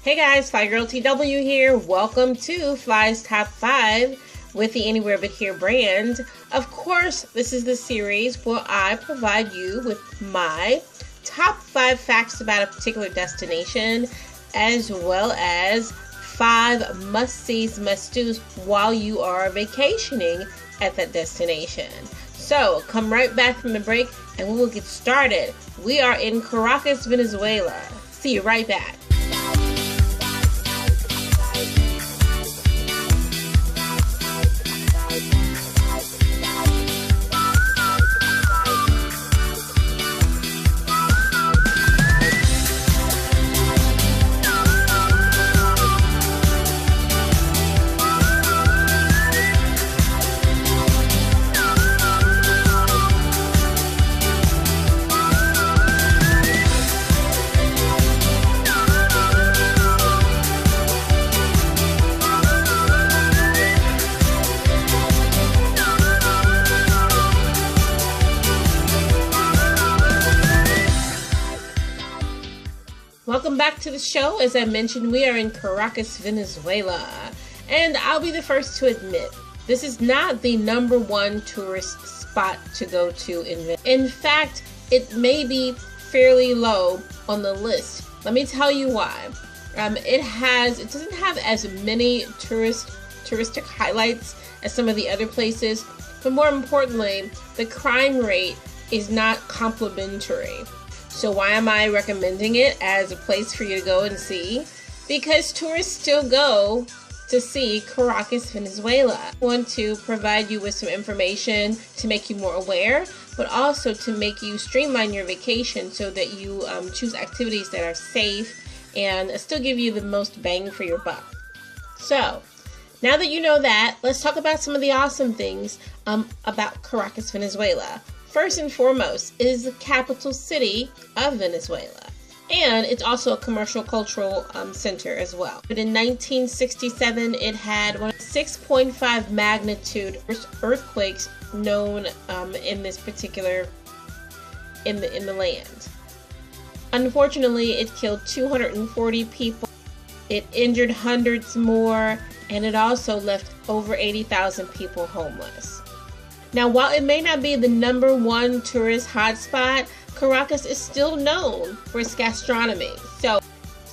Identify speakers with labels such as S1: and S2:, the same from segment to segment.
S1: Hey guys, Fly Girl TW here. Welcome to Fly's Top 5 with the Anywhere But Here brand. Of course, this is the series where I provide you with my top 5 facts about a particular destination, as well as 5 must-sees, must-dos while you are vacationing at that destination. So, come right back from the break and we will get started. We are in Caracas, Venezuela. See you right back. Welcome back to the show. As I mentioned, we are in Caracas, Venezuela. And I'll be the first to admit, this is not the #1 tourist spot to go to in Venezuela. In fact, it may be fairly low on the list. Let me tell you why. It doesn't have as many touristic highlights as some of the other places, but more importantly, the crime rate is not complimentary. So why am I recommending it as a place for you to go and see? Because tourists still go to see Caracas, Venezuela. I want to provide you with some information to make you more aware, but also to make you streamline your vacation so that you choose activities that are safe and still give you the most bang for your buck. So, now that you know that, let's talk about some of the awesome things about Caracas, Venezuela. First and foremost, it is the capital city of Venezuela. And it's also a commercial cultural center as well. But in 1967, it had one of the 6.5 magnitude earthquakes known in this particular, in the land. Unfortunately, it killed 240 people. It injured hundreds more, and it also left over 80,000 people homeless. Now, while it may not be the #1 tourist hotspot, Caracas is still known for its gastronomy. So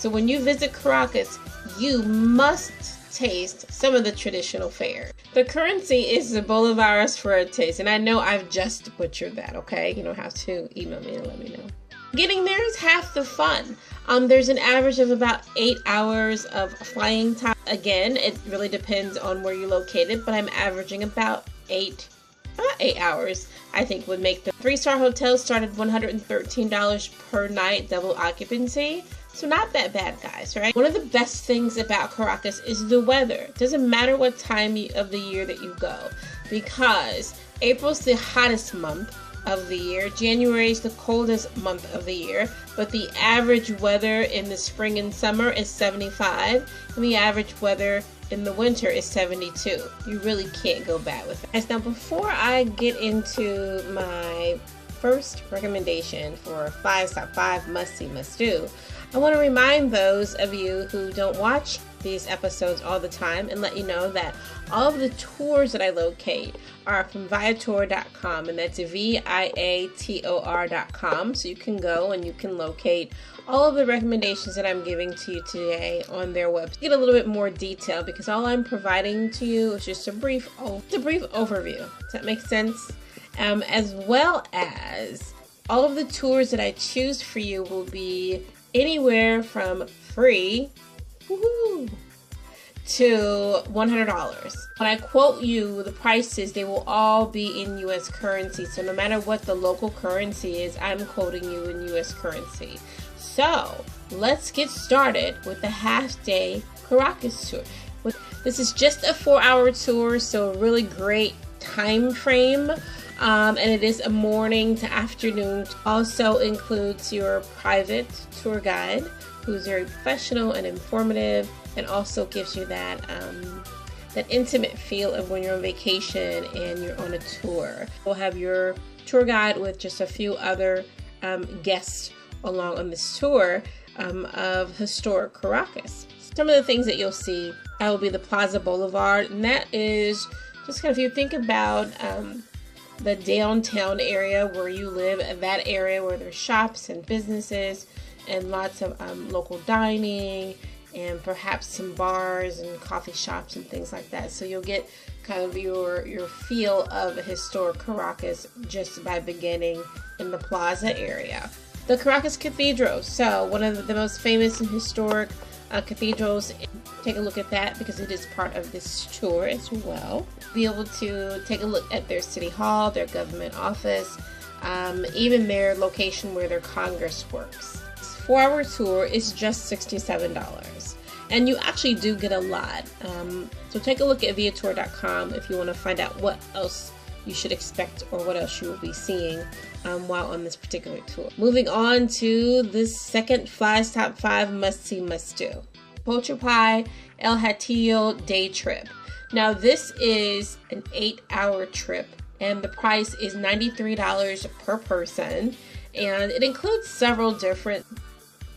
S1: when you visit Caracas, you must taste some of the traditional fare. The currency is the bolivars for a taste, and I know I've just butchered that, okay? You don't have to email me and let me know. Getting there is half the fun. There's an average of about 8 hours of flying time. Again, it really depends on where you're located, but I'm averaging about 8 hours, I think, would make the 3-star hotel start at $113 per night, double occupancy. So not that bad, guys, right? One of the best things about Caracas is the weather. It doesn't matter what time of the year that you go, because April's the hottest month of the year, January is the coldest month of the year, but the average weather in the spring and summer is 75, and the average weather in the winter is 72. You really can't go bad with it. Now, before I get into my first recommendation for Fly's Top 5 must-see, must-do, I want to remind those of you who don't watch these episodes all the time and let you know that all of the tours that I locate are from viator.com, and that's viator.com. So you can go and you can locate all of the recommendations that I'm giving to you today on their website. Get a little bit more detail, because all I'm providing to you is just a brief overview. Does that make sense? As well as all of the tours that I choose for you will be anywhere from free to $100. When I quote you the prices, they will all be in US currency. So no matter what the local currency is, I'm quoting you in US currency. So let's get started with the half-day Caracas tour. This is just a 4-hour tour, so a really great time frame. And it is a morning to afternoon. Also includes your private tour guide, who's very professional and informative, and also gives you that that intimate feel of when you're on vacation and you're on a tour. We'll have your tour guide with just a few other guests along on this tour. of historic Caracas. Some of the things that you'll see will be the Plaza Boulevard, and that is just kind of, if you think about the downtown area where you live, that area where there's shops and businesses and lots of local dining and perhaps some bars and coffee shops and things like that. So you'll get kind of your feel of historic Caracas just by beginning in the plaza area. The Caracas Cathedral, so one of the most famous and historic cathedrals. Take a look at that because it is part of this tour as well. Be able to take a look at their city hall, their government office, even their location where their Congress works. This 4-hour tour is just $67, and you actually do get a lot. So take a look at viatour.com if you want to find out what else you should expect or what else you will be seeing while on this particular tour. Moving on to the second Fly's Top 5 must-see, must-do. Pocho Pie El Hatillo day trip. Now this is an 8-hour trip and the price is $93 per person, and it includes several different,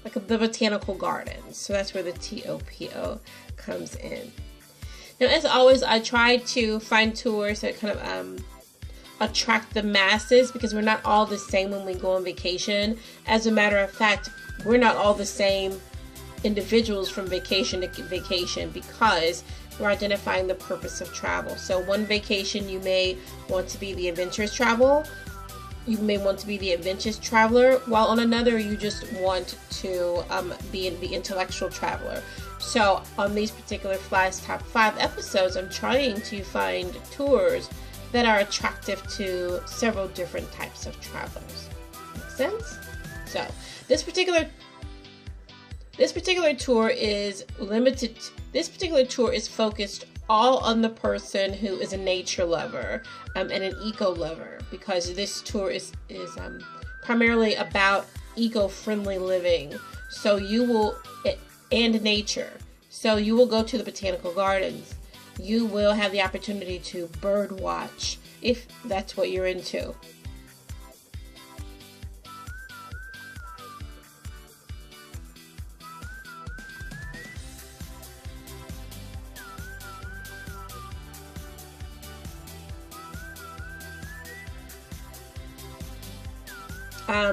S1: like the botanical gardens. So that's where the TOPO comes in. Now, as always, I try to find tours that kind of attract the masses because we're not all the same when we go on vacation. As a matter of fact, we're not all the same individuals from vacation to vacation because we're identifying the purpose of travel. So one vacation you may want to be the adventurous traveler, while on another you just want to be the intellectual traveler. So on these particular Fly's Top 5 episodes, I'm trying to find tours that are attractive to several different types of travelers. Make sense? So this particular tour is limited. This particular tour is focused all on the person who is a nature lover and an eco lover, because this tour is primarily about eco-friendly living. So you will, and nature. So you will go to the botanical gardens. You will have the opportunity to bird watch if that's what you're into.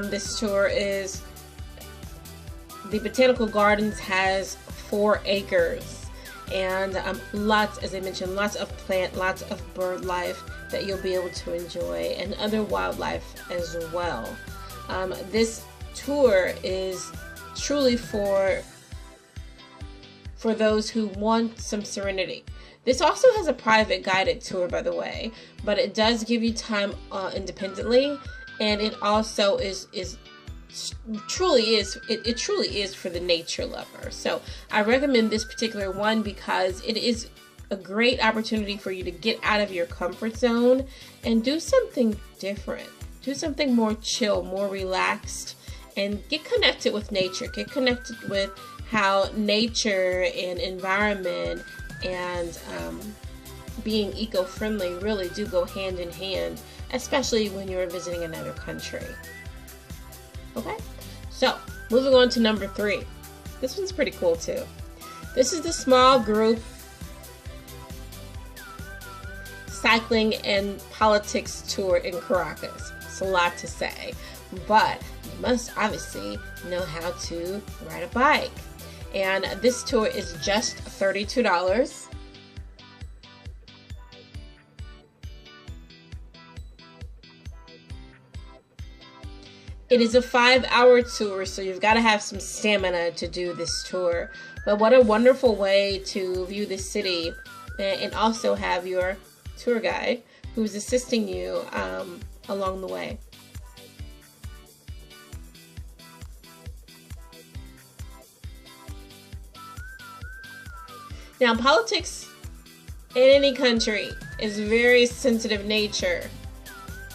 S1: This tour is, the Botanical Gardens has 4 acres and lots, as I mentioned, lots of plant, lots of bird life that you'll be able to enjoy, and other wildlife as well. This tour is truly for those who want some serenity. This also has a private guided tour, by the way, but it does give you time independently. And it also truly is for the nature lover. So I recommend this particular one because it is a great opportunity for you to get out of your comfort zone and do something different. Do something more chill, more relaxed, and get connected with nature. Get connected with how nature and environment and being eco-friendly really do go hand in hand, especially when you're visiting another country. Okay, so moving on to number 3. This one's pretty cool too. This is the small group cycling and politics tour in Caracas. It's a lot to say, but you must obviously know how to ride a bike. And this tour is just $32. It is a 5-hour tour, so you've got to have some stamina to do this tour. But what a wonderful way to view the city and also have your tour guide who's assisting you along the way. Now, politics in any country is very sensitive nature.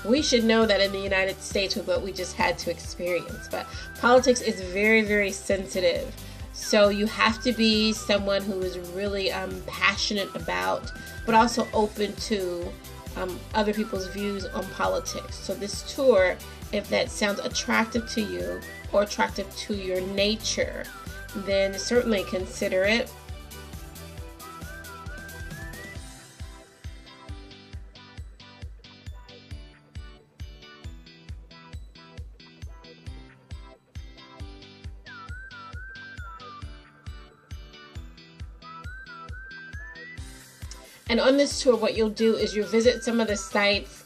S1: We should know that in the United States with what we just had to experience. But politics is very, very sensitive. So you have to be someone who is really passionate about, but also open to other people's views on politics. So this tour, if that sounds attractive to you, or attractive to your nature, then certainly consider it. And on this tour, what you'll do is you visit some of the sites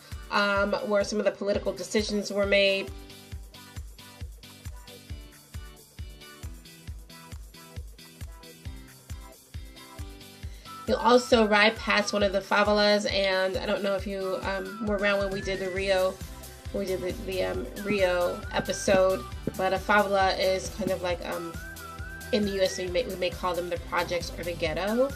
S1: where some of the political decisions were made. You'll also ride past one of the favelas, and I don't know if you were around when we did the Rio episode, but a favela is kind of like in the US we may call them the projects or the ghetto.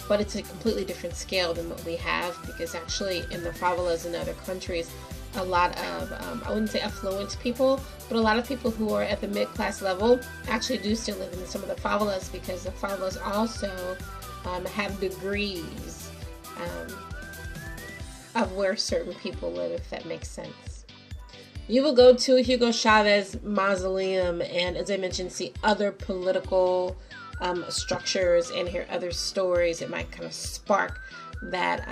S1: But it's a completely different scale than what we have, because actually in the favelas in other countries, a lot of, I wouldn't say affluent people, but a lot of people who are at the mid-class level actually do still live in some of the favelas, because the favelas also have degrees of where certain people live, if that makes sense. You will go to Hugo Chavez Mausoleum, and as I mentioned, see other political structures and hear other stories. It might kind of spark that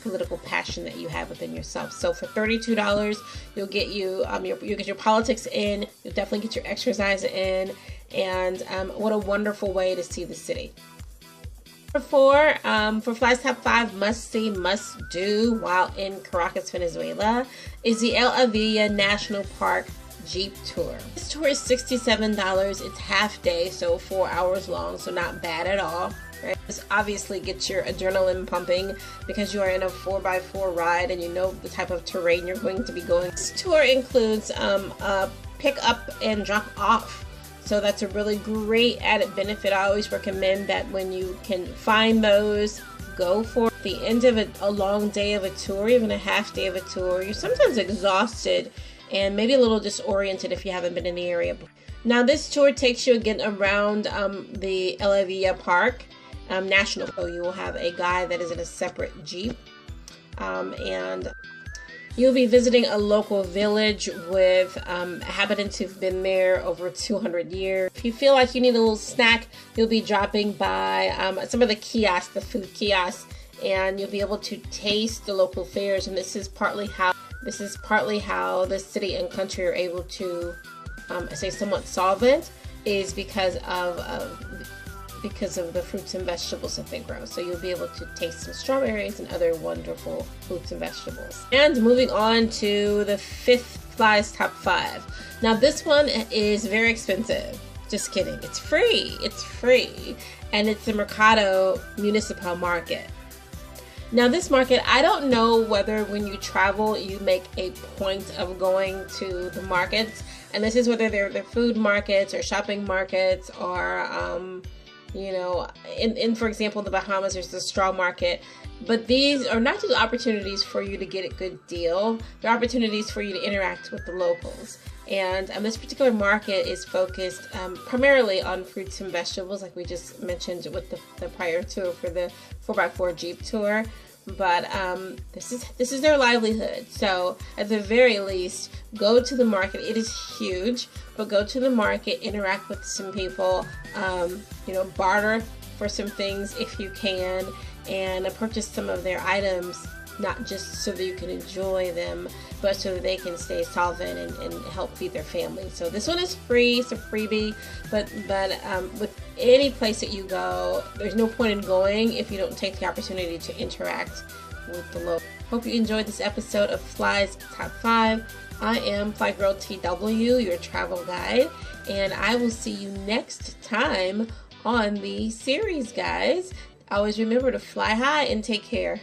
S1: political passion that you have within yourself. So for $32, you'll get you'll get your politics in, you'll definitely get your exercise in, and what a wonderful way to see the city. Number 4, for Fly's Top 5 must-see, must-do while in Caracas, Venezuela, is the El Avila National Park Jeep tour. This tour is $67. It's half day, so 4 hours long, so not bad at all. Right? This obviously gets your adrenaline pumping because you are in a 4x4 ride and you know the type of terrain you're going to be going. This tour includes a pick up and drop off. So that's a really great added benefit. I always recommend that when you can find those, go for it. At the end of a long day of a tour, even a half day of a tour, you're sometimes exhausted and maybe a little disoriented if you haven't been in the area before. Now this tour takes you again around the El Avila Park National. So you will have a guide that is in a separate Jeep, and you'll be visiting a local village with inhabitants who've been there over 200 years. If you feel like you need a little snack, you'll be dropping by some of the kiosks, the food kiosks, and you'll be able to taste the local fares. And this is partly how the city and country are able to stay somewhat solvent, is because of the fruits and vegetables that they grow. So you'll be able to taste some strawberries and other wonderful fruits and vegetables. And moving on to the 5th Fly's Top 5. Now this one is very expensive. Just kidding. It's free. It's free. And it's the Mercado Municipal Market. Now this market, I don't know whether when you travel you make a point of going to the markets, and this is whether they're food markets or shopping markets or you know, in for example the Bahamas, there's the straw market. But these are not just opportunities for you to get a good deal, they're opportunities for you to interact with the locals. And this particular market is focused primarily on fruits and vegetables, like we just mentioned with the prior tour for the 4x4 Jeep tour. But this is their livelihood. So at the very least, go to the market. It is huge, but go to the market, interact with some people, you know, barter for some things if you can, and purchase some of their items, not just so that you can enjoy them, but so that they can stay solvent and help feed their family. So this one is free, it's a freebie, but with any place that you go, there's no point in going if you don't take the opportunity to interact with the locals. Hope you enjoyed this episode of Fly's Top 5. I am Fly Girl TW, your travel guide, and I will see you next time on the series, guys. Always remember to fly high and take care.